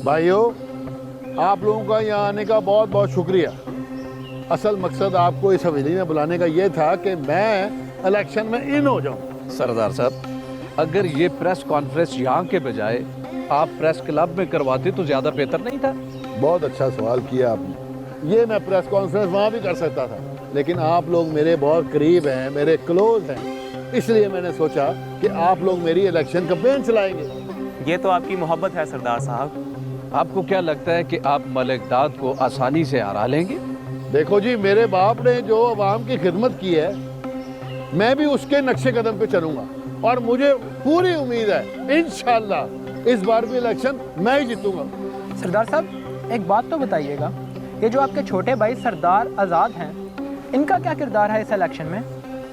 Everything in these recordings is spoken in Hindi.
भाइयों, आप लोगों का यहाँ आने का बहुत बहुत शुक्रिया। असल मकसद आपको इस हवेली में बुलाने का ये था कि मैं इलेक्शन में इन हो जाऊँ। सरदार साहब, अगर ये प्रेस कॉन्फ्रेंस यहाँ के बजाय आप प्रेस क्लब में करवाते तो ज़्यादा बेहतर नहीं था? बहुत अच्छा सवाल किया आपने। ये मैं प्रेस कॉन्फ्रेंस वहाँ भी कर सकता था, लेकिन आप लोग मेरे बहुत करीब हैं, मेरे क्लोज हैं, इसलिए मैंने सोचा कि आप लोग मेरी इलेक्शन कैंपेन चलाएंगे। ये तो आपकी मोहब्बत है सरदार साहब। आपको क्या लगता है कि आप मलिक दाद को आसानी से हरा लेंगे? देखो जी, मेरे बाप ने जो अवाम की खिदमत की है, मैं भी उसके नक्शे कदम पे चलूंगा और मुझे पूरी उम्मीद है इंशाल्लाह इस बार भी इलेक्शन मैं ही जीतूंगा। सरदार साहब, एक बात तो बताइएगा, ये जो आपके छोटे भाई सरदार आज़ाद हैं, इनका क्या किरदार है इस इलेक्शन में?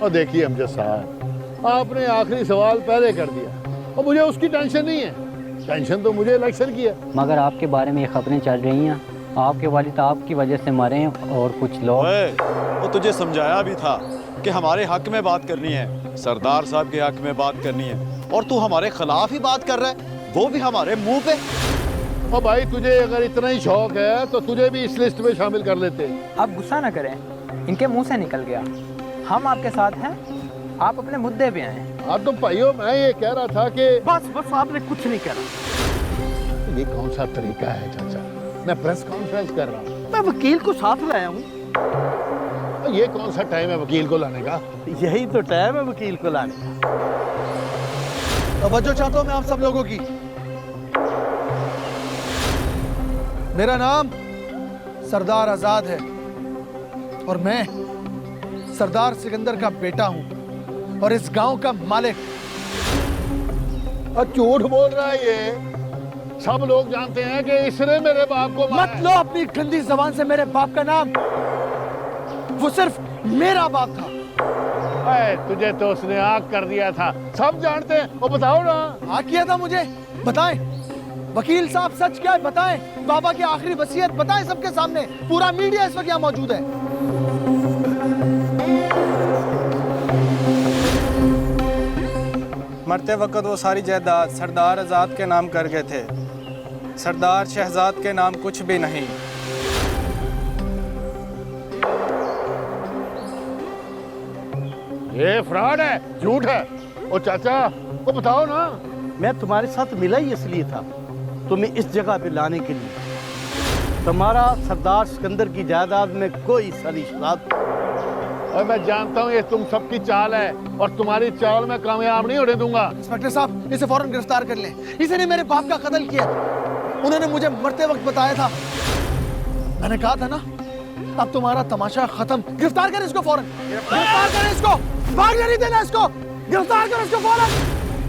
और देखिए अमजद साहब, आपने आखिरी सवाल पहले कर दिया और मुझे उसकी टेंशन नहीं है। टेंशन तो मुझे इलेक्शन की है। मगर आपके बारे में ये खबरें चल रही हैं, आपके वालिद आपकी वजह से मरे हैं और कुछ लोग। वो तुझे समझाया भी था कि हमारे हक में बात करनी है, सरदार साहब के हक में बात करनी है, और तू हमारे खिलाफ ही बात कर रहा है, वो भी हमारे मुंह पे। और भाई, तुझे अगर इतना ही शौक है तो तुझे भी इस लिस्ट में शामिल कर लेते। आप गुस्सा ना करें, इनके मुंह से निकल गया। हम आपके साथ हैं, आप अपने मुद्दे पे आए। हाँ तो भाइयों, मैं ये कह रहा था कि बस आपने कुछ नहीं करा। ये कौन सा तरीका है चाचा? मैं प्रेस कॉन्फ्रेंस कर रहा हूँ, मैं वकील को साथ लाया हूँ। ये कौन सा टाइम है वकील को लाने का? यही तो टाइम है वकील को लाने का। तवज्जो चाहता हूं मैं आप सब लोगों की। मेरा नाम सरदार आजाद है और मैं सरदार सिकंदर का बेटा हूं और इस गांव का मालिक। और झूठ बोल रहा है ये। सब लोग जानते हैं कि इसने मेरे बाप को मारा मत लो अपनी गंदी जबान से मेरे बाप का नाम। वो सिर्फ मेरा बाप था। है। तुझे तो उसने आग कर दिया था, सब जानते हैं। वो बताओ ना। आग किया था मुझे? बताएं वकील साहब, सच क्या है बताएं। बाबा की आखिरी वसीयत बताएं सबके सामने। पूरा मीडिया इस वक्त यहाँ मौजूद है। मरते वक्त वो सारी जायदाद सरदार आज़ाद के नाम कर गए थे। सरदार शहजाद के नाम कुछ भी नहीं। ये फ्रॉड है, झूठ है। ओ चाचा, वो बताओ ना। मैं तुम्हारे साथ मिला ही इसलिए था, तुम्हें इस जगह पे लाने के लिए। तुम्हारा सरदार सिकंदर की जायदाद में कोई सरिश्ता। और मैं जानता हूँ ये तुम सबकी चाल है और तुम्हारी चाल में कामयाब नहीं होने दूंगा। इंस्पेक्टर साहब, इसे फौरन गिरफ्तार कर लें। इसी ने मेरे बाप का कत्ल किया। उन्होंने मुझे मरते वक्त बताया था। मैंने कहा था ना, अब तुम्हारा तमाशा खत्म। गिरफ्तार करें इसको फौरन। गिरफ्तार करें इसको। भागने नहीं देना इसको। गिरफ्तार करें इसको फौरन।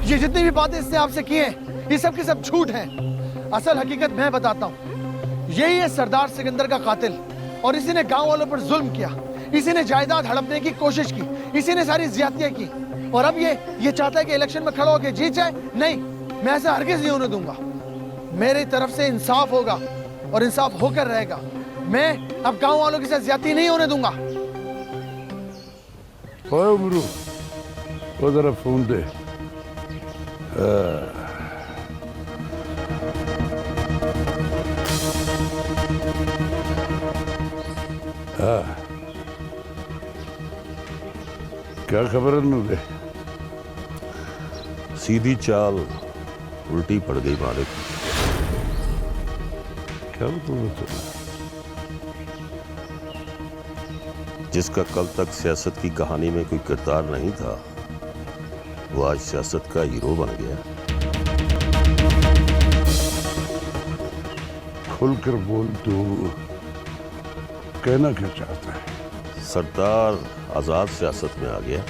ये जितनी भी बातें इसने आपसे की हैं, ये सब की सब झूठ हैं। असल हकीकत मैं बताता हूँ। यही है सरदार सिकंदर का कातिल और इसी ने गांव वालों पर जुल्म किया। इसी ने जायदाद हड़पने की कोशिश की। इसी ने सारी ज्यादतियां की और अब ये चाहता है कि इलेक्शन में खड़ा होकर जीत जाए। नहीं, मैं ऐसा हरगिज नहीं होने दूंगा। मेरी तरफ से इंसाफ होगा और इंसाफ होकर रहेगा। मैं अब गांव वालों के साथ ज्यादती नहीं होने दूंगा। ओए गुरु, वो जरा फोन दे। क्या खबर है नूरे? सीधी चाल उल्टी पड़ गई मालिक। क्या तुम्हें चला? जिसका कल तक सियासत की कहानी में कोई किरदार नहीं था, वो आज सियासत का हीरो बन गया। खुलकर बोल, तू कहना क्या चाहता है? सरदार आजाद सियासत में आ गया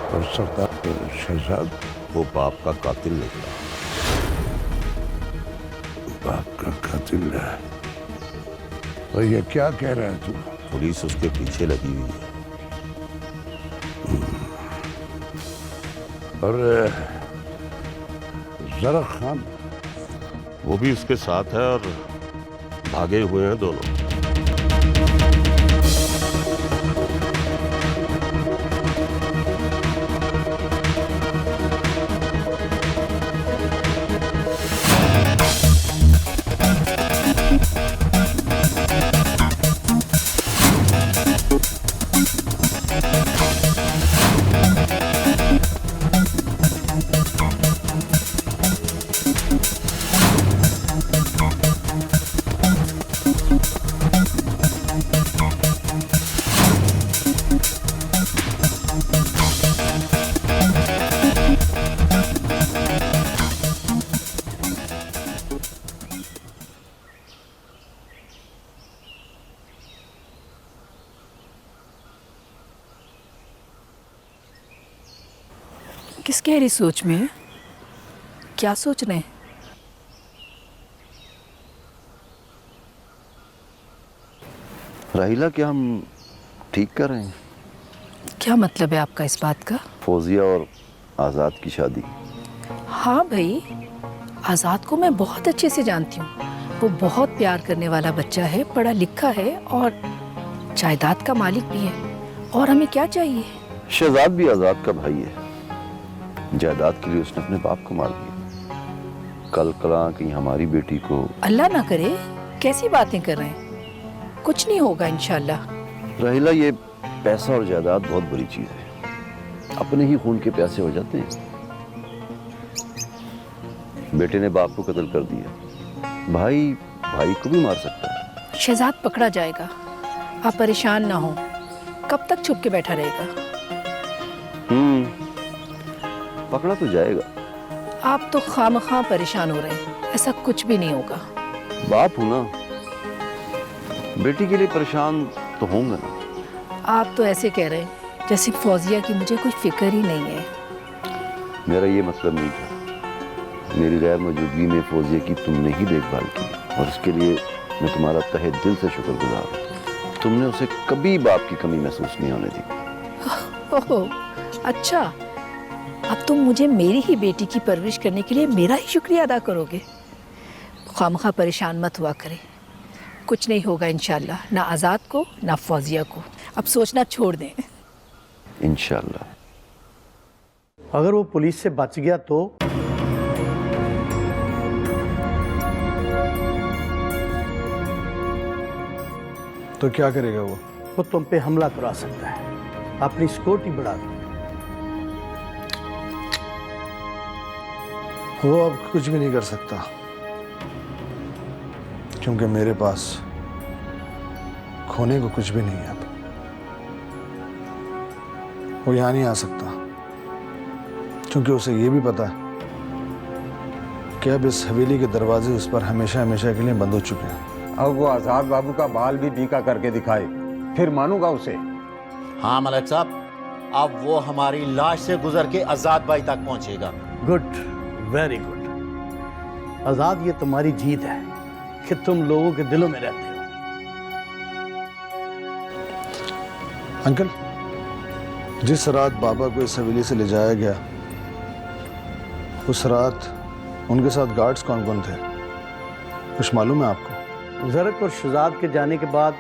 और सरदार शहजाद वो बाप का कातिल निकला। बाप का कातिल है? और ये क्या कह रहा है तू? पुलिस उसके पीछे लगी हुई है। और जरा खान? वो भी उसके साथ है और भागे हुए हैं दोनों। किस गहरी सोच में है? क्या सोच रहे हैं? राहिला, क्या हम ठीक कर रहे हैं? क्या मतलब है आपका इस बात का? फौजिया और आज़ाद की शादी। हाँ भाई, आज़ाद को मैं बहुत अच्छे से जानती हूँ। वो बहुत प्यार करने वाला बच्चा है, पढ़ा लिखा है और जायदाद का मालिक भी है। और हमें क्या चाहिए? शहजाद भी आज़ाद का भाई है। जायदाद के लिए उसने अपने बाप को मार दिया। कल कला कहीं हमारी बेटी को। अल्लाह ना करे, कैसी बातें कर रहे हैं? कुछ नहीं होगा इंशाल्लाह। राहिला, ये पैसा और जायदाद बहुत बुरी चीज है। अपने ही खून के प्यासे हो जाते हैं। बेटे ने बाप को कत्ल कर दिया, भाई भाई को भी मार सकता है। शहजाद पकड़ा जाएगा, आप परेशान ना हो। कब तक छुप के बैठा रहेगा? पकड़ा तो जाएगा। आप तो खामखा परेशान हो रहे हैं। ऐसा कुछ भी नहीं होगा। बाप हूं ना, बेटी के लिए परेशान तो होंगे ना। आप तो ऐसे कह रहे हैं जैसे फौजिया की मुझे कोई फिक्र ही नहीं है। मेरा ये मतलब नहीं था। मेरी गैर मौजूदगी में फौजिया की तुमने ही देखभाल की और इसके लिए मैं तुम्हारा तहे दिल से शुक्रगुजार हूँ। तुमने उसे कभी बाप की कमी महसूस नहीं होने दी। ओह अच्छा, अब तुम मुझे मेरी ही बेटी की परवरिश करने के लिए मेरा ही शुक्रिया अदा करोगे? खामखा परेशान मत हुआ करे, कुछ नहीं होगा इंशाल्लाह। ना आज़ाद को ना फौजिया को। अब सोचना छोड़ दें। इंशाल्लाह। अगर वो पुलिस से बच गया तो? तो क्या करेगा वो? वो तुम पे हमला करा सकता है, अपनी सिक्योरिटी बढ़ा दो। वो अब कुछ भी नहीं कर सकता, क्योंकि मेरे पास खोने को कुछ भी नहीं है। अब वो यहाँ नहीं आ सकता, क्योंकि उसे ये भी पता है कि अब इस हवेली के दरवाजे उस पर हमेशा हमेशा के लिए बंद हो चुके हैं। अब वो आजाद बाबू का बाल भी बीका करके दिखाए, फिर मानूंगा उसे। हाँ मलिक साहब, अब वो हमारी लाश से गुजर के आजाद भाई तक पहुंचेगा। Good, very good. आजाद, ये तुम्हारी जीत है कि तुम लोगों के दिलों में रहते हो। अंकल, जिस रात बाबा को इस हवेली से ले जाया गया, उस रात उनके साथ गार्ड्स कौन कौन थे, कुछ मालूम है आपको? ज़रक और शहजाद के जाने के बाद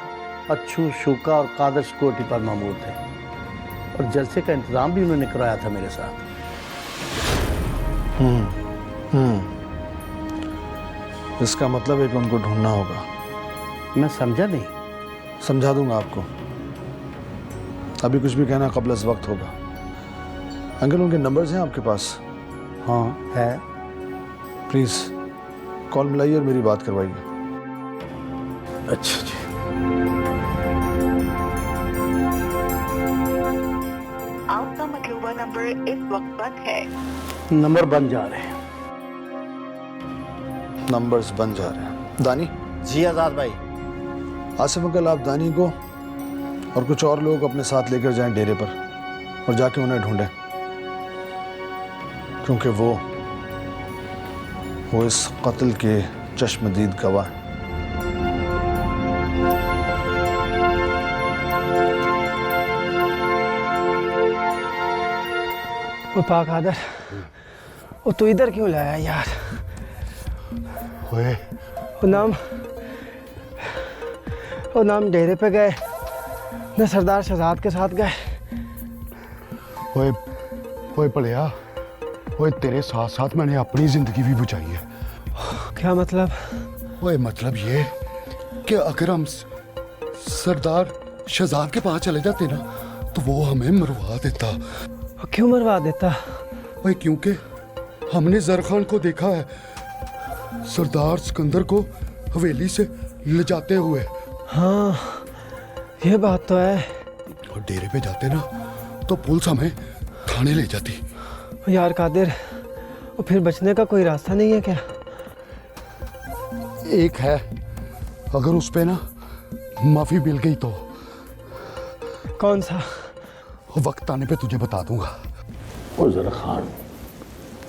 अच्छू, शूका और कादर सिक्योरिटी पर मामूर थे और जलसे का इंतजाम भी उन्होंने कराया था मेरे साथ। इसका मतलब है कि उनको ढूंढना होगा। मैं समझा नहीं। समझा दूंगा आपको, अभी कुछ भी कहना कबल अज़ वक्त होगा। अंकल, उनके नंबर्स हैं आपके पास? हाँ है। प्लीज़ कॉल मिलाइए और मेरी बात करवाइए। अच्छा जी। आपका मतलूबा नंबर इस वक्त बंद है। नंबर बन जा रहे हैं। नंबर्स बन जा रहे हैं। दानी? जी आजाद भाई। आसिफ अंकल, आप दानी को और कुछ और लोग अपने साथ लेकर जाएं डेरे पर और जाके उन्हें ढूंढें, क्योंकि वो इस कत्ल के चश्मदीद गवाह हैं। वो पाक आदर, वो तू इधर क्यों लाया यार? वो नाम डेरे पे गए न सरदार शहजाद के साथ गए। ओए पलिया, ओए तेरे साथ साथ मैंने अपनी जिंदगी भी बचाई है। क्या मतलब? ओए मतलब ये कि अगर हम सरदार शहजाद के पास चले जाते ना तो वो हमें मरवा देता। क्यों मरवा देता? ओए क्योंकि हमने ज़र खान को देखा है सरदार सिकंदर को हवेली से ले जाते हुए। हाँ ये बात तो है। और डेरे पे जाते ना तो पुलिस हमें थाने ले जाती। यार कादिर, और फिर बचने का कोई रास्ता नहीं है क्या? एक है, अगर उस पे ना माफी मिल गई तो। कौन सा? वक्त आने पे तुझे बता दूंगा। और ज़रा खान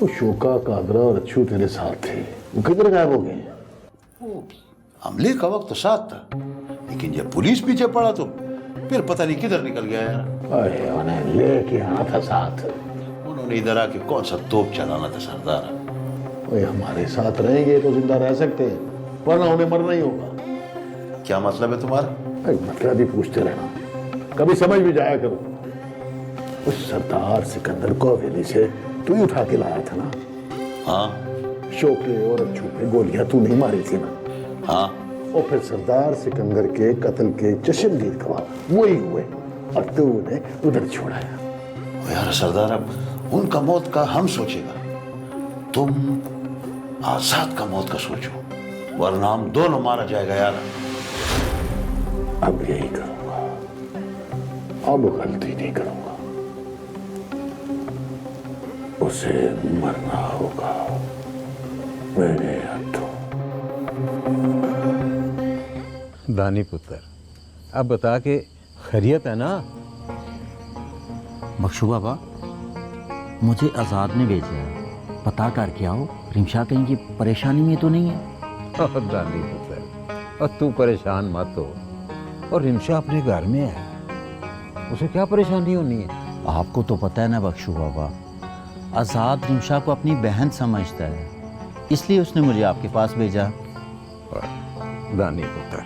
वो शोका, कादरा और अच्छू तेरे साथ थे, वो किधर गायब हो गए? हमले का वक्त तो साथ था, लेकिन जब पुलिस पीछे पड़ा तो फिर पता नहीं किधर निकल गया यार। अरे उन्हें लेके आना था साथ। उन्होंने इधर आके कौन सा तोप चलाना था सरदार। ओए हमारे साथ रहेंगे तो जिंदा रह सकते हैं, वरना उन्हें मरना ही होगा। क्या मतलब है तुम्हारा? मतलब ही पूछते रहना, कभी समझ भी जाया करो। उस सरदार सिकंदर को हवेली से तू ही उठा के लाया था ना? हाँ। शोके और अच्छू पे गोलियां तू नहीं मारी थी ना? हाँ। और फिर सरदार सिकंदर के कत्ल के चश्मदीद गवाह वही हुए और तू उन्हें उधर छोड़ाया। यार सरदार, अब उनका मौत का हम सोचेगा, तुम आजाद का मौत का सोचो, वरना हम दोनों मारा जाएगा यार। अब यही करूंगा, अब गलती नहीं करूंगा। उसे मरना होगा मेरे हाथों। दानी पुत्र, अब बता के खैरियत है ना? बख्शू बाबा, मुझे आज़ाद ने भेजा है, पता करके आओ रिमशा कहीं की परेशानी में तो नहीं है। दानी पुत्र, और तू परेशान मत हो, और रिमशा अपने घर में है, उसे क्या परेशानी होनी है? आपको तो पता है ना बख्शू बाबा, आज़ाद रिमशा को अपनी बहन समझता है, इसलिए उसने मुझे आपके पास भेजा। दानी पुत्र,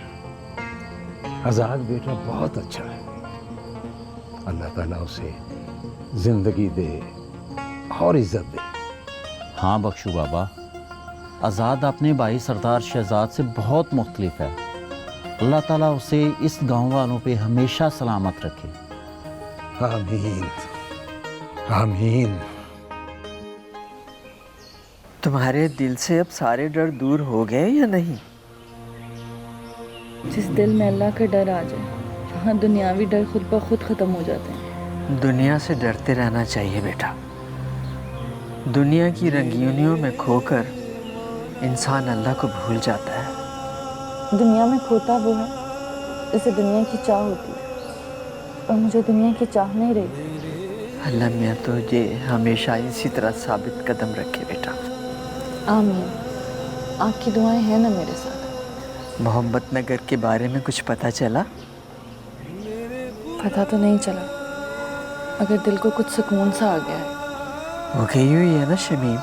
आज़ाद बेटा बहुत अच्छा है, अल्लाह ताला उसे जिंदगी दे और इज्जत दे। हाँ बख्शू बाबा, आज़ाद अपने भाई सरदार शहजाद से बहुत मुख्तलिफ है, अल्लाह ताला उसे इस गांव वालों पे हमेशा सलामत रखे। आमीन आमीन। तुम्हारे दिल से अब सारे डर दूर हो गए या नहीं? जिस दिल में अल्लाह का डर आ जाए, वहाँ दुनियावी डर खुद ब खुद ख़त्म हो जाते हैं। दुनिया से डरते रहना चाहिए बेटा। दुनिया की रंगीनियों में खोकर इंसान अल्लाह को भूल जाता है। दुनिया में खोता वो है जिसे दुनिया की चाह होती है, और मुझे दुनिया की चाह नहीं रही। अल्लाह मियाँ तुझे हमेशा इसी तरह साबित कदम रखे बेटा। आमीन। आपकी दुआएं हैं ना मेरे साथ। मोहम्मद नगर के बारे में कुछ पता चला? पता तो नहीं चला, मगर दिल को कुछ सुकून सा आ गया है। वो गई हुई है ना शमीम,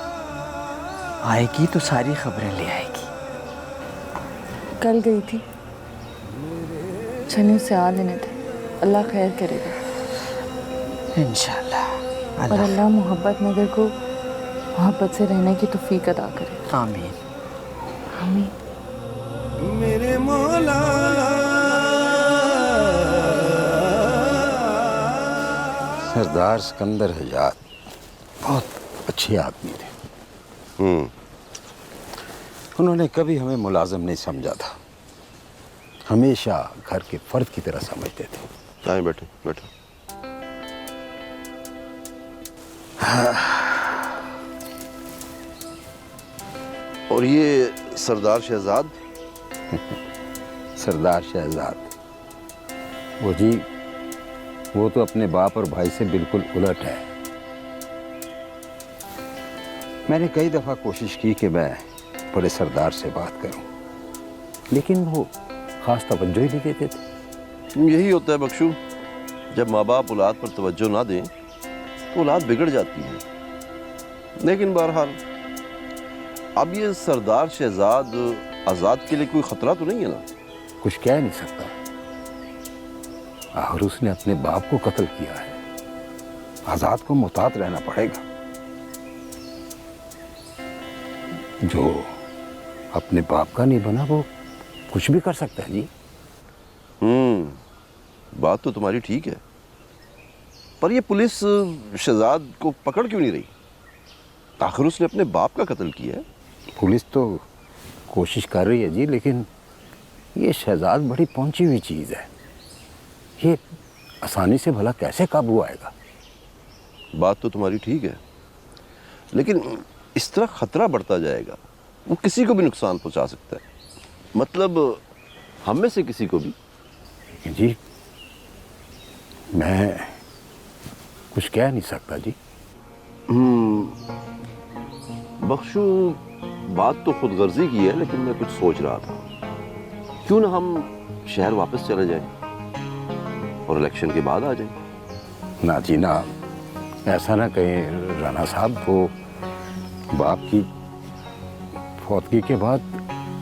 आएगी तो सारी खबरें ले आएगी। कल गई थी, चने उसे आ लेने थे, अल्लाह खैर करेगा इंशाल्लाह। और अल्लाह मोहब्बत नगर को मोहब्बत से रहने की तौफीक अदा करे। आमीन आमीन। मेरे मौला सरदार सिकंदर आज़ाद बहुत अच्छे आदमी थे। उन्होंने कभी हमें मुलाजिम नहीं समझा था, हमेशा घर के फर्द की तरह समझते थे। आए बैठो बैठो। और ये सरदार शहजाद? सरदार शहजाद, वो जी, वो तो अपने बाप और भाई से बिल्कुल उलट है। मैंने कई दफ़ा कोशिश की कि मैं बड़े सरदार से बात करूं, लेकिन वो खास तवज्जो ही नहीं देते थे। यही होता है बख्शू, जब माँ बाप औलाद पर तवज्जो ना दें तो औलाद बिगड़ जाती है। लेकिन बहरहाल अब ये सरदार शहजाद आज़ाद के लिए कोई खतरा तो नहीं है ना? कुछ कह नहीं सकता, और उसने अपने बाप को कत्ल किया है, आज़ाद को मुहतात रहना पड़ेगा। जो अपने बाप का नहीं बना वो कुछ भी कर सकता है जी। बात तो तुम्हारी ठीक है, पर ये पुलिस शहजाद को पकड़ क्यों नहीं रही? आखिर उसने अपने बाप का कत्ल किया है। पुलिस तो कोशिश कर रही है जी, लेकिन ये शहजाद बड़ी पहुंची हुई चीज़ है, ये आसानी से भला कैसे काबू आएगा? बात तो तुम्हारी ठीक है, लेकिन इस तरह खतरा बढ़ता जाएगा, वो किसी को भी नुकसान पहुंचा सकता है, मतलब हम में से किसी को भी। जी मैं कुछ कह नहीं सकता जी। बख्शू, बात तो खुद गर्जी की है, लेकिन मैं कुछ सोच रहा था। क्यों ना हम शहर वापस चले जाएं और इलेक्शन के बाद आ जाएं। ना जी ना, ऐसा ना कहें राना साहब। वो बाप की फौतगी के बाद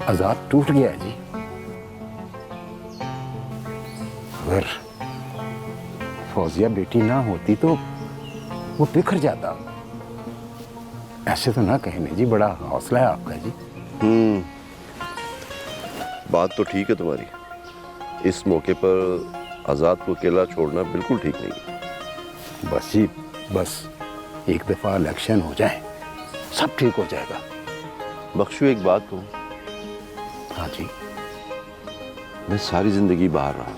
आजाद टूट गया है जी। अगर फौजिया बेटी ना होती तो वो बिखर जाता। ऐसे तो ना कहने जी, बड़ा हौसला है आपका जी। बात तो ठीक है तुम्हारी। इस मौके पर आजाद को अकेला छोड़ना बिल्कुल ठीक नहीं है। बस जी, बस एक दफा इलेक्शन हो जाए, सब ठीक हो जाएगा। बख्शू, एक बात कहूं? हाँ जी। मैं सारी जिंदगी बाहर रहा,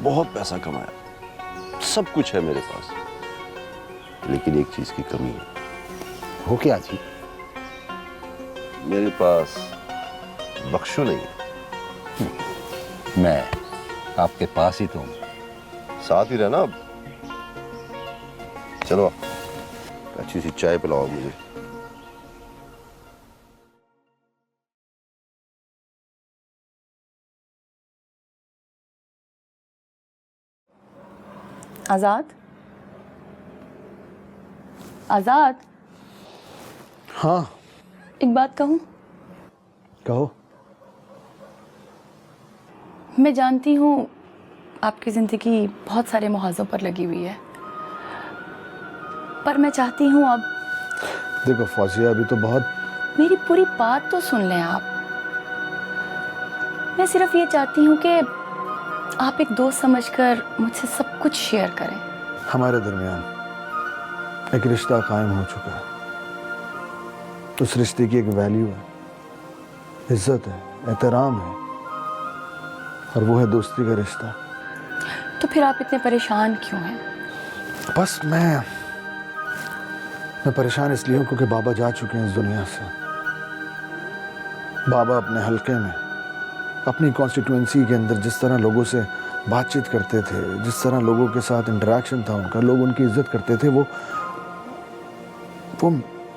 बहुत पैसा कमाया, सब कुछ है मेरे पास, लेकिन एक चीज की कमी है। वो क्या जी? मेरे पास बख्शू नहीं है। मैं आपके पास ही तो हूं। साथ ही रहना। अब चलो, अच्छी सी चाय पिलाओ मुझे। आजाद, आजाद। हाँ, एक बात कहूँ? कहो। मैं जानती हूँ आपकी ज़िंदगी बहुत सारे मुहाज़ों पर लगी हुई है, पर मैं चाहती हूँ अब। देखो फौजिया, अभी तो बहुत। मेरी पूरी बात तो सुन लें आप। मैं सिर्फ ये चाहती हूँ कि आप एक दोस्त समझकर मुझसे सब कुछ शेयर करें। हमारे दरमियान एक रिश्ता कायम हो चुका है। उस रिश्ते की एक वैल्यू है, इज्जत है, एहतराम है, और वो है दोस्ती का रिश्ता। तो फिर आप इतने परेशान क्यों हैं? बस मैं परेशान इसलिए हूँ क्योंकि बाबा जा चुके हैं इस दुनिया से। बाबा अपने हलके में, अपनी कॉन्स्टिट्यूएंसी के अंदर जिस तरह लोगों से बातचीत करते थे, जिस तरह लोगों के साथ इंटरेक्शन था उनका, लोग उनकी इज्जत करते थे, वो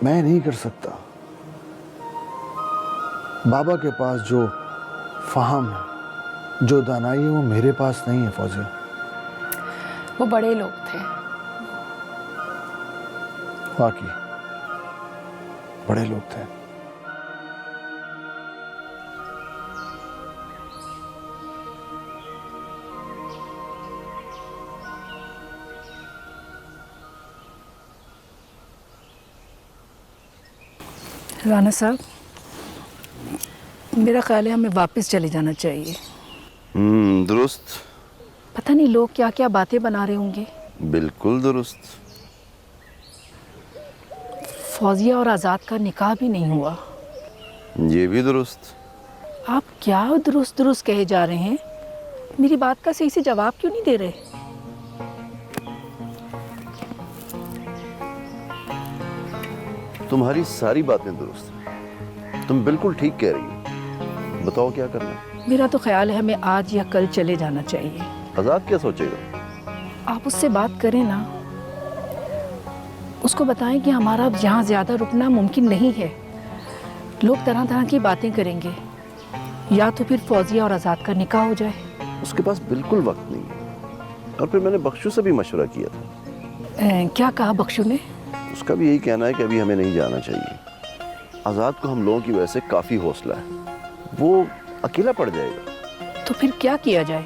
मैं नहीं कर सकता। बाबा के पास जो फाहम है, जो दानाई है, वो मेरे पास नहीं है फौजिया। वो बड़े लोग थे। वाकई बड़े लोग थे। राना साहब, मेरा ख्याल है हमें वापस चले जाना चाहिए। दुरुस्त। पता नहीं लोग क्या क्या बातें बना रहे होंगे। बिल्कुल दुरुस्त। फौजिया और आज़ाद का निकाह भी नहीं हुआ। ये भी दुरुस्त। आप क्या दुरुस्त दुरुस्त कहे जा रहे हैं? मेरी बात का सही से जवाब क्यों नहीं दे रहे? तुम्हारी सारी बातें दुरुस्त हैं। तुम बिल्कुल ठीक कह रही हो। बताओ क्या करना है? मेरा तो ख्याल है हमें आज या कल चले जाना चाहिए। आजाद क्या सोचेगा? आप उससे बात करें ना, उसको बताएं कि हमारा अब यहाँ ज़्यादा रुकना मुमकिन नहीं है। लोग तरह तरह की बातें करेंगे। या तो फिर फौजिया और आज़ाद का निकाह हो जाए। उसके पास बिल्कुल वक्त नहीं है। और फिर मैंने बख्शू से भी मशवरा किया था। क्या कहा बख्शू ने? उसका भी यही कहना है कि अभी हमें नहीं जाना चाहिए। आज़ाद को हम लोगों की वजह से काफ़ी हौसला है, वो अकेला पड़ जाएगा। तो फिर क्या किया जाए?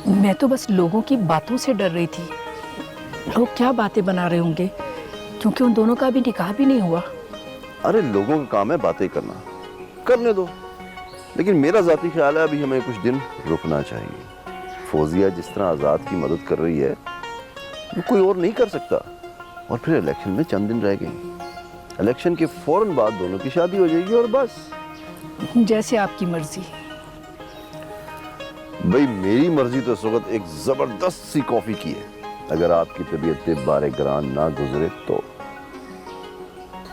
मैं तो बस लोगों की बातों से डर रही थी। लोग क्या बातें बना रहे होंगे, क्योंकि उन दोनों का भी निकाह भी नहीं हुआ। अरे लोगों का काम है बातें करना, करने दो। लेकिन मेरा ज़ाती ख्याल है अभी हमें कुछ दिन रुकना चाहिए। फौजिया जिस तरह आज़ाद की मदद कर रही है, वो कोई और नहीं कर सकता। और फिर इलेक्शन में चंद दिन रह गए। इलेक्शन के फौरन बाद दोनों की शादी हो जाएगी और बस। जैसे आपकी मर्जी। भाई मेरी मर्जी तो इस वक्त एक जबरदस्त सी कॉफी की है। अगर आपकी तबीयत पे बारे ग्रान ना गुजरे तो।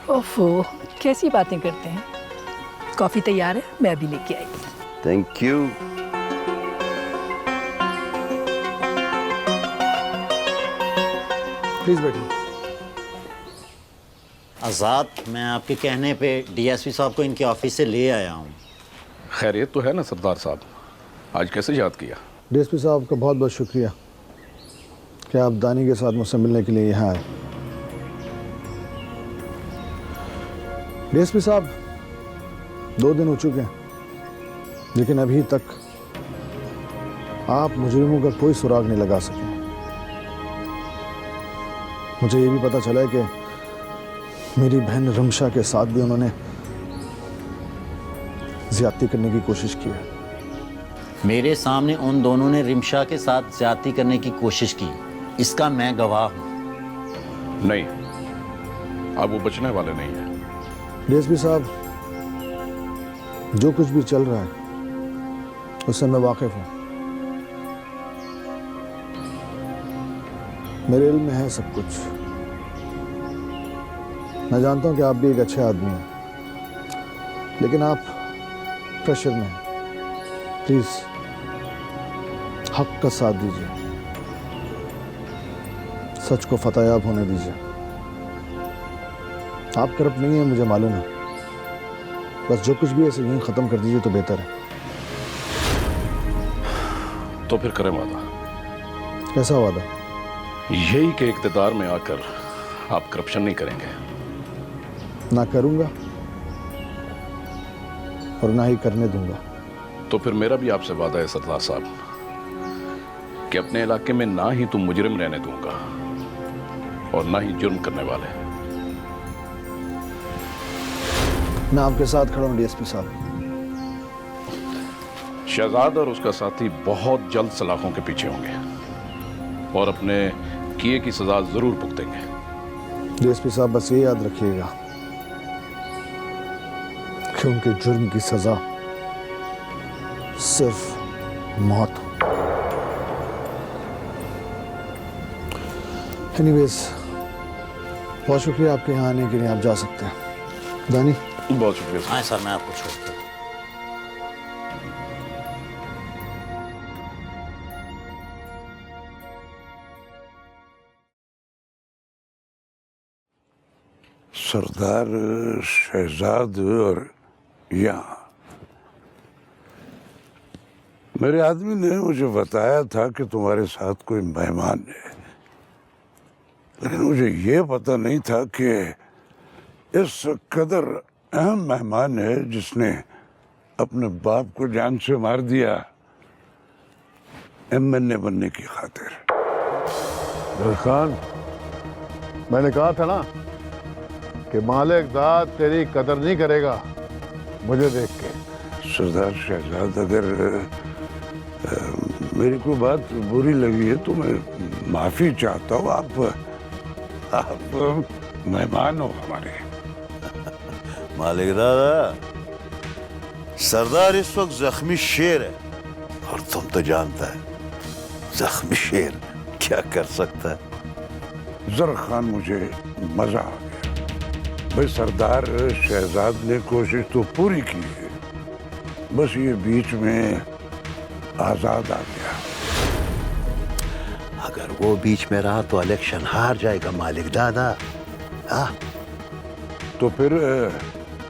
ओफो, कैसी बातें करते हैं। कॉफी तैयार है, मैं अभी लेके आई। Thank you. प्लीज बैठिए। आज़ाद, मैं आपके कहने पे डीएसपी साहब को इनके ऑफिस से ले आया हूँ। खैरियत तो है ना सरदार साहब? आज कैसे याद किया? डीएसपी साहब का बहुत बहुत शुक्रिया कि आप दानी के साथ मुझसे मिलने के लिए यहाँ आए। डीएसपी साहब, 2 दिन हो चुके हैं, लेकिन अभी तक आप मुजरिमों का कोई सुराग नहीं लगा सके। मुझे ये भी पता चला है कि मेरी बहन रमशा के साथ भी उन्होंने ज्यादती करने की कोशिश की है। मेरे सामने उन दोनों ने रिमशा के साथ ज्यादती करने की कोशिश की, इसका मैं गवाह हूं। नहीं, अब वो बचने वाले नहीं है। डीएसपी साहब, जो कुछ भी चल रहा है उससे मैं वाकिफ हूं। मेरे इल्म में है सब कुछ। मैं जानता हूं कि आप भी एक अच्छे आदमी हैं, लेकिन आप प्रेशर में हैं। प्लीज हक का साथ दीजिए, सच को फतेहयाब होने दीजिए। आप करप्ट नहीं है, मुझे मालूम है, बस जो कुछ भी है इसे यहीं खत्म कर दीजिए तो बेहतर है। तो फिर करें वादा। कैसा वादा? यही कि इक़्तिदार में आकर आप करप्शन नहीं करेंगे। ना करूंगा और ना ही करने दूंगा। तो फिर मेरा भी आपसे वादा है सरदार साहब कि अपने इलाके में ना ही तुम मुजरिम रहने दूंगा और ना ही जुर्म करने वाले। मैं आपके साथ खड़ा हूं डीएसपी साहब। शहजाद और उसका साथी बहुत जल्द सलाखों के पीछे होंगे और अपने किए की सजा जरूर भुगतेंगे। डीएसपी साहब, बस ये याद रखिएगा कि उनके जुर्म की सजा सिर्फ मौत हो। एनीवेज, बहुत शुक्रिया आपके यहाँ आने के लिए। आप जा सकते हैं। दानी, बहुत शुक्रिया। हाँ सर, मैं आपको छोड़ता हूँ। सरदार शहजाद और यहाँ मेरे आदमी ने मुझे बताया था कि तुम्हारे साथ कोई मेहमान है, लेकिन मुझे ये पता नहीं था कि इस कदर अहम मेहमान है जिसने अपने बाप को जान से मार दिया एमएनए बनने की खातिर। खान, मैंने कहा था ना कि मालिक दाद तेरी कदर नहीं करेगा मुझे देख के। सरदार शहजाद, अगर मेरी कोई बात बुरी लगी है तो मैं माफी चाहता हूँ। आप मेहमान हो हमारे। मालिक दादा, सरदार इस वक्त जख्मी शेर है और तुम तो जानता है जख्मी शेर क्या कर सकता है। जर खान, मुझे मजा आ गया भाई। सरदार शहजाद ने कोशिश तो पूरी की है, बस ये बीच में आजाद आ गया। अगर वो बीच में रहा तो इलेक्शन हार जाएगा मालिक दादा। तो फिर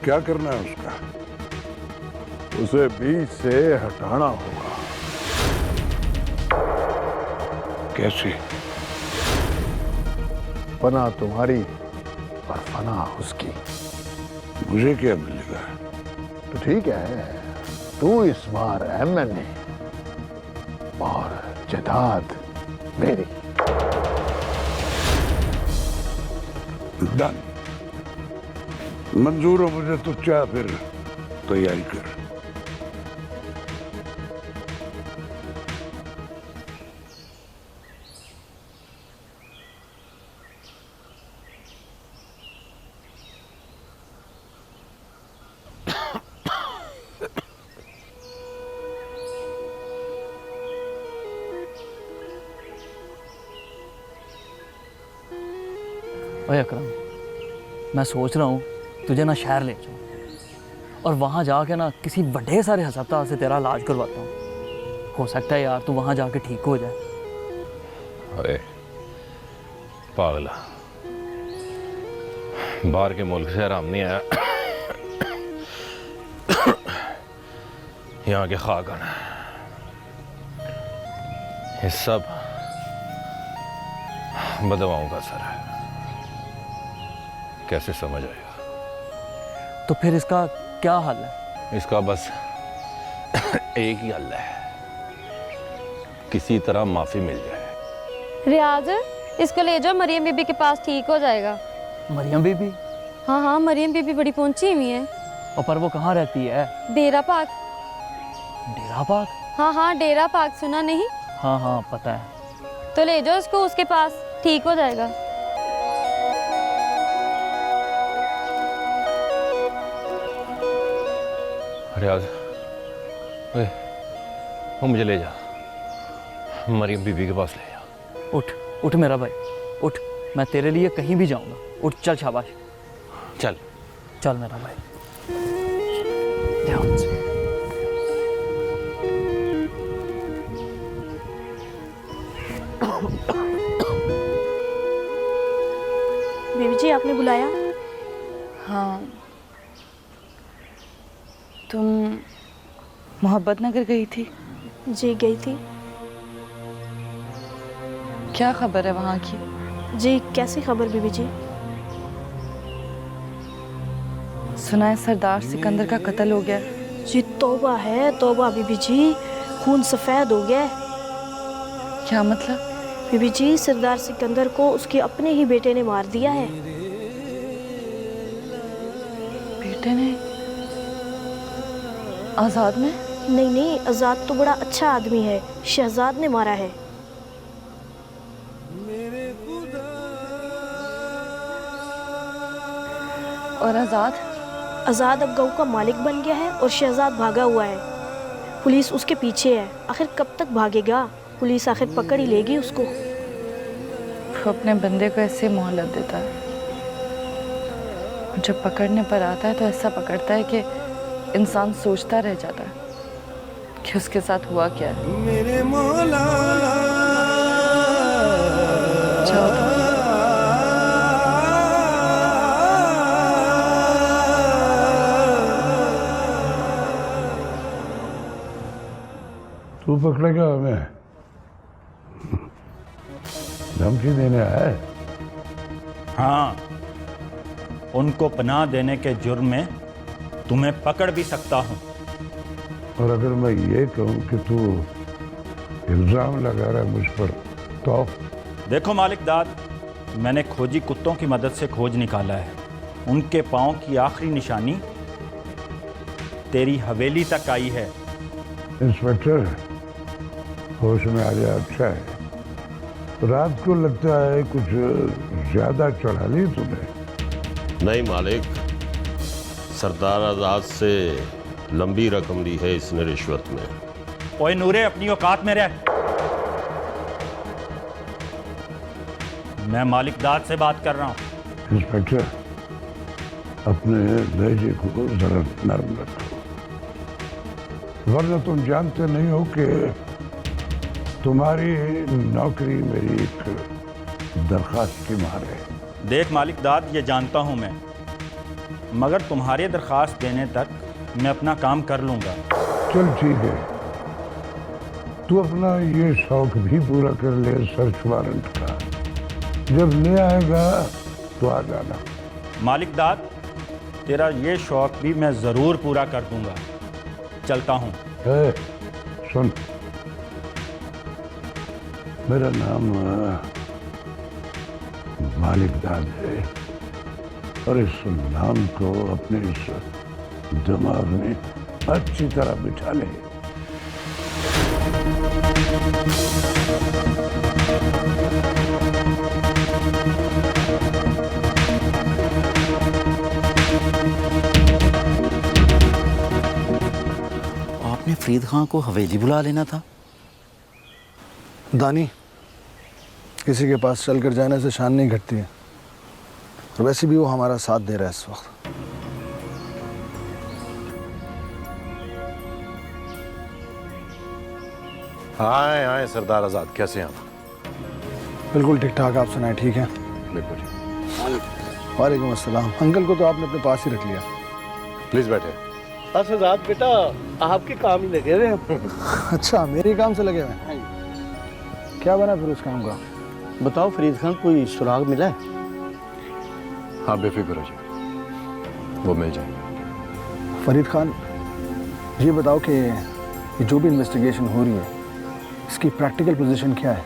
क्या करना है उसका? उसे बीच से हटाना होगा। कैसे? पना तुम्हारी और फना उसकी। मुझे क्या मिलेगा? तो ठीक है, तू इस बार एमएनए और जदाद मेरी। डन, मंजूर हो मुझे तो। क्या फिर तैयारी कर। ओए अकरम, मैं सोच रहा हूँ तुझे ना शहर ले जाऊँ और वहाँ जाके ना किसी बड़े सारे हस्पताल से तेरा इलाज करवाता हूँ। हो सकता है यार तू वहाँ जाके ठीक हो जाए। अरे पागला, बाहर के मुल्क से आराम नहीं आया, यहाँ के खाक आना। ये सब बदवाओं का असर है, कैसे समझ आएगा? तो फिर इसका क्या हल है? इसका बस एक ही हल है, किसी तरह माफी मिल जाए। रियाज, इसको ले जाओ मरियम बीबी के पास, ठीक हो जाएगा। मरियम बीबी? हाँ हाँ, मरियम बीबी बड़ी पहुंची हुई है। और पर वो कहाँ रहती है? डेरा पाक। डेरा पाक? हाँ हाँ, डेरा पाक, सुना नहीं? हाँ हाँ पता है। तो ले जाओ उसको उसके पास, ठीक हो जाएगा। रियाज, वो मुझे ले जा, मरियम बीबी के पास ले जा। उठ उठ मेरा भाई, उठ, मैं तेरे लिए कहीं भी जाऊंगा। उठ, चल शाबाश, चल चल मेरा भाई, ध्यान से। बीबी जी, आपने बुलाया? हाँ, तुम मोहब्बत नगर गई थी? जी गई थी। क्या खबर है वहाँ की? जी कैसी खबर बीबी जी? सुना है सरदार सिकंदर का कत्ल हो गया। जी तौबा है तौबा बीबी जी, खून सफ़ेद हो गया। क्या मतलब? बीबी जी, सरदार सिकंदर को उसके अपने ही बेटे ने मार दिया है। बेटे ने? आज़ाद ने? नहीं नहीं, आज़ाद तो बड़ा अच्छा आदमी है, शहजाद ने मारा है। और आज़ाद? आज़ाद अब गाँव का मालिक बन गया है और शहजाद भागा हुआ है। पुलिस उसके पीछे है, आखिर कब तक भागेगा? पुलिस आखिर पकड़ ही लेगी उसको। वो अपने बंदे को ऐसे मोहलत देता है, जब पकड़ने पर आता है तो ऐसा पकड़ता है कि इंसान सोचता रह जाता है कि उसके साथ हुआ क्या है। मेरे मौला तू पकड़ेगा हमें? धमकी देने आया है? हाँ, उनको पनाह देने के जुर्म में तुम्हें पकड़ भी सकता हूँ। और अगर मैं ये कहूँ कि तू इल्जाम लगा रहा है मुझ पर तो? देखो मालिक दाद, मैंने खोजी कुत्तों की मदद से खोज निकाला है। उनके पाँव की आखिरी निशानी तेरी हवेली तक आई है। इंस्पेक्टर, होश में आ जाए अच्छा है। रात को लगता है कुछ ज्यादा चढ़ा ली तुमने। नहीं मालिक, सरदार आजाद से लंबी रकम ली है इसने रिश्वत में। ओए नूरे, अपनी औकात में रह। मैं मालिक दाद से बात कर रहा हूँ। इंस्पेक्टर, अपने लहजे को जरा नरम रखो, वरना तुम जानते नहीं हो कि तुम्हारी नौकरी मेरी एक दरखास्त की मार है। देख मालिक दाद, ये जानता हूँ मैं, मगर तुम्हारी दरखास्त देने तक मैं अपना काम कर लूँगा। चल ठीक है, तू अपना ये शौक भी पूरा कर ले सर्च वारंट का। जब ले आएगा तो आ जाना। मालिक दाद, तेरा ये शौक भी मैं ज़रूर पूरा कर दूँगा। चलता हूँ। सुन, मेरा नाम मालिक दाद है और इस नाम को अपने इस दिमाग में अच्छी तरह बिठा ले। आपने फरीद खां को हवेली बुला लेना था। दानी, किसी के पास चलकर जाने से शान नहीं घटती है, और वैसे भी वो हमारा साथ दे रहा है इस वक्त। आए आए सरदार आजाद, कैसे हैं आप? बिल्कुल ठीक ठाक, आप सुनाए? ठीक है। बिल्कुल। वालेकुम अस्सलाम। अंकल को तो आपने अपने पास ही रख लिया। प्लीज बैठे। शहजाद बेटा आपके काम ही लगे हुए हैं। अच्छा, मेरे काम से लगे हुए हैं। क्या बना फिर उस काम का? बताओ फरीद खान, कोई सुराग मिला है? हाँ बेफिक्र हो जाए, वो मिल जाएगा। फरीद खान, ये बताओ कि ये जो भी इन्वेस्टिगेशन हो रही है इसकी प्रैक्टिकल पोजीशन क्या है?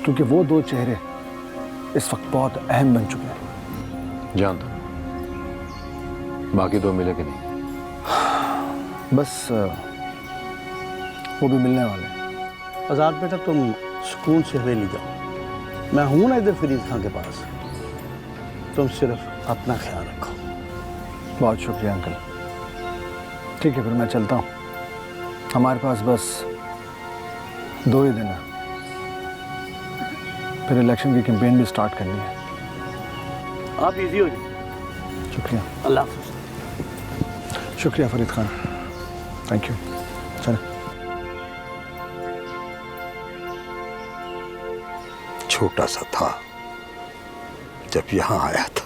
क्योंकि वो दो चेहरे इस वक्त बहुत अहम बन चुके हैं। जान दो, बाकी दो मिले कि नहीं? बस वो भी मिलने वाले हैं। आजाद बेटा तुम सुकून से हवेली जाओ, मैं हूं ना इधर फरीद खान के पास। तुम सिर्फ अपना ख्याल रखो। बहुत शुक्रिया अंकल। ठीक है, फिर मैं चलता हूँ। हमारे पास बस 2 ही दिन है, फिर इलेक्शन की कैंपेन भी स्टार्ट करनी है। आप इजी हो जाए। शुक्रिया। अल्लाह हाफ़िज़। शुक्रिया फरीद खान, थैंक यू। चलें। छोटा सा था जब यहां आया था।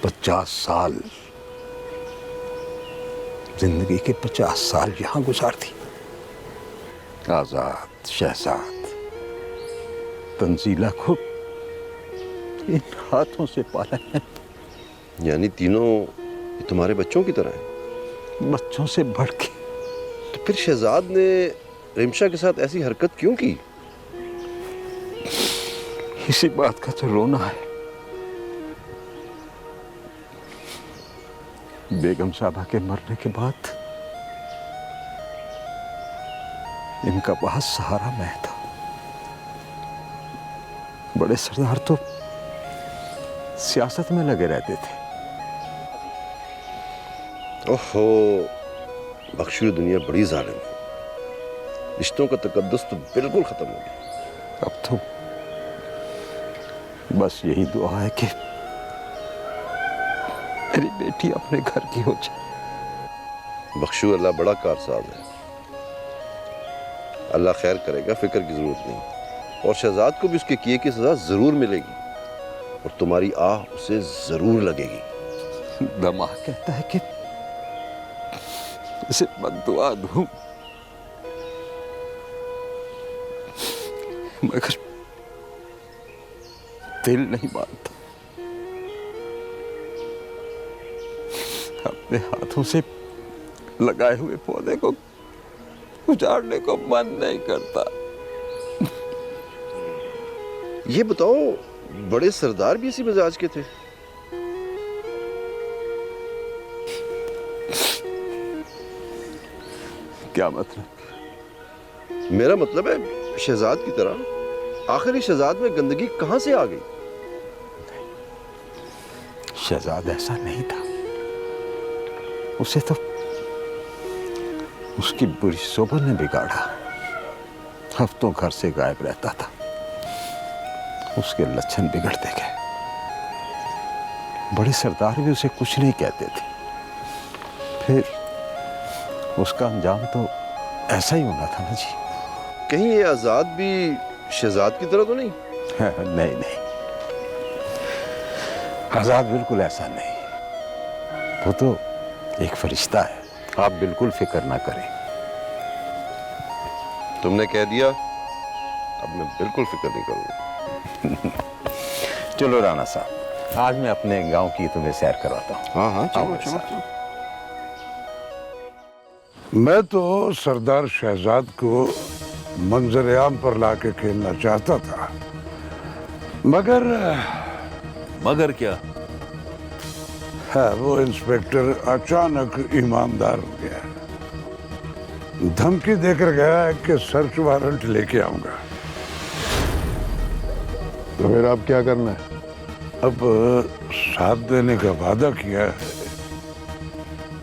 50 साल, जिंदगी के 50 साल यहां गुजार दी। आजाद, शहजाद, तंजीला को इन हाथों से पाला है। यानी तीनों तुम्हारे बच्चों की तरह हैं? बच्चों से बढ़ के। तो फिर शहजाद ने रिमशा के साथ ऐसी हरकत क्यों की? इसी बात का तो रोना है। बेगम साहबा के मरने के बाद इनका बहुत सहारा मैं था। बड़े सरदार तो सियासत में लगे रहते थे। ओहो, बख्शू दुनिया बड़ी जालिम है। रिश्तों का तकद्दुस तो बिल्कुल खत्म हो गया। अब तो बस यही दुआ है कि मेरी बेटी अपने घर की हो जाए। बख्शू अल्लाह बड़ा कारसाज है, अल्लाह खैर करेगा, फिक्र की जरूरत नहीं। और शहजाद को भी उसके किए की सजा जरूर मिलेगी और तुम्हारी आह उसे जरूर लगेगी। दमाग कहता है कि इसे बद्दुआ दूं, मगर दिल नहीं मानता। अपने हाथों से लगाए हुए पौधे को उजाड़ने को मन नहीं करता। ये बताओ, बड़े सरदार भी इसी मिजाज के थे? क्या मतलब? मेरा मतलब है शहजाद की तरह। आखिर इस शहजाद में गंदगी कहां से आ गई? शहजाद ऐसा नहीं था। उसे तो उसकी बुरी सोबत ने बिगाड़ा। हफ्तों घर से गायब रहता था, उसके लक्षण बिगड़ते गए। बड़े सरदार भी उसे कुछ नहीं कहते थे। फिर उसका अंजाम तो ऐसा ही होना था ना जी। कहीं ये आजाद भी शहजाद की तरह तो नहीं? नहीं नहीं, आजाद बिल्कुल ऐसा नहीं। वो तो एक फरिश्ता है। आप बिल्कुल फिक्र ना करें। तुमने कह दिया, अब मैं बिल्कुल फिक्र नहीं करूंगा। चलो राणा साहब, आज मैं अपने गांव की तुम्हें सैर करवाता हूँ। हाँ हाँ, चलो चलो। मैं तो सरदार शहजाद को मंजर आम पर लाके खेलना चाहता था, मगर क्या? है वो इंस्पेक्टर अचानक ईमानदार हो गया। धमकी देकर गया है कि सर्च वारंट लेके आऊंगा। तो फिर अब क्या करना है? अब साथ देने का वादा किया है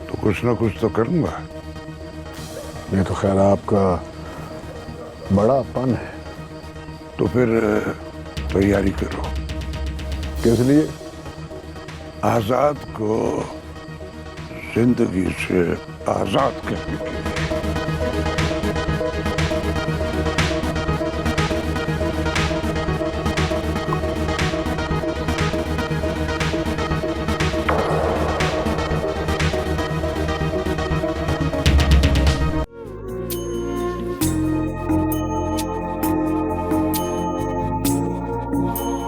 तो कुछ ना कुछ तो करूंगा। ये तो खैर आपका बड़ापन है। तो फिर तैयारी करो। किस लिए? आजाद को जिंदगी से आजाद करने के लिए। है।